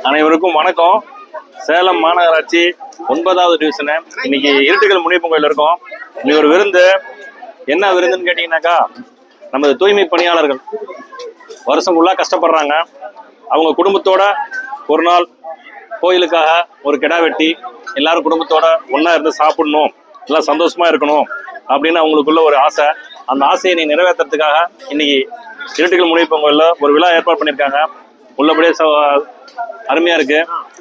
அனைவருக்கும் வணக்கம். சேலம் மாநகராட்சி 9வது டிவிஷனு. இன்னைக்கு இருட்டுக்கல் முனியப்பன் கோயில் இருக்கோம். இன்னைக்கு ஒரு விருந்து. என்ன விருந்துன்னு கேட்டீங்கன்னாக்கா, நமது தூய்மை பணியாளர்கள் வருஷம் ஃபுல்லா கஷ்டப்படுறாங்க. அவங்க குடும்பத்தோட ஒரு நாள் கோயிலுக்காக ஒரு கிடா வெட்டி எல்லாரும் குடும்பத்தோட ஒன்னா இருந்து சாப்பிடணும், எல்லாம் சந்தோஷமா இருக்கணும் அப்படின்னு அவங்களுக்குள்ள ஒரு ஆசை. அந்த ஆசையை நீ நிறைவேற்றுறதுக்காக இன்னைக்கு இருட்டுக்கல் முனியப்பன் கோயில்ல ஒரு விழா ஏற்பாடு பண்ணியிருக்காங்க. உள்ளபடியே அருமையா இருக்கு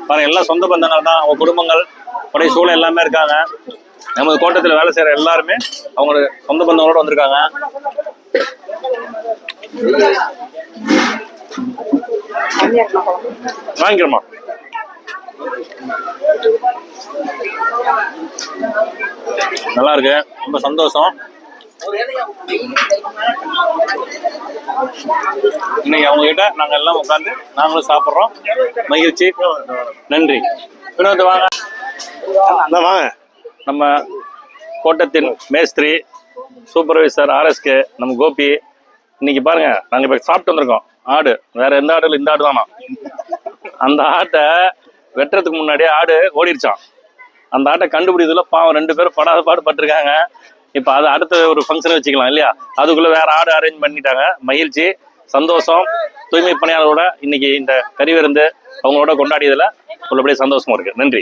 பாருங்க. எல்லாம் சொந்த பந்தங்கள் தான், அவங்க குடும்பங்கள் படைய சூழல் எல்லாமே இருக்காங்க. நமது கோட்டத்தில் வேலை செய்யற எல்லாருமே அவங்களோட சொந்த பந்தங்களோட வந்திருக்காங்க. வாங்கிக்கிறோமா? நல்லா இருக்கு, ரொம்ப சந்தோஷம். இன்னைக்கு அவங்க கிட்ட நாங்க எல்லாம் உட்காந்து நாங்களும் சாப்பிடுறோம். மகிழ்ச்சி, நன்றி. வினோத் வாங்க. வாங்க. நம்ம கோட்டத்தின் மேஸ்திரி சூப்பர்வைசர் RSK நம்ம கோபி. இன்னைக்கு பாருங்க, நாங்க இப்ப சாப்பிட்டு வந்திருக்கோம். ஆடு வேற எந்த ஆடு இல்லை, இந்த ஆடு தானா. அந்த ஆட்டை வெட்டுறதுக்கு முன்னாடியே ஆடு ஓடிடுச்சான். அந்த ஆட்டை கண்டுபிடிக்கிறதுல பாவம் 2 பேரும் படாத பாடு பட்டிருக்காங்க. இப்ப அதை அடுத்த ஒரு ஃபங்க்ஷன் வச்சுக்கலாம் இல்லையா? அதுக்குள்ள வேற ஆடு அரேஞ்ச் பண்ணிட்டாங்க. மகிழ்ச்சி, சந்தோஷம். தூய்மை பணியாளரோட இன்னைக்கு இந்த கறி விருந்து அவங்களோட கொண்டாடியதுல உள்ளபடியே சந்தோஷமா இருக்கு. நன்றி.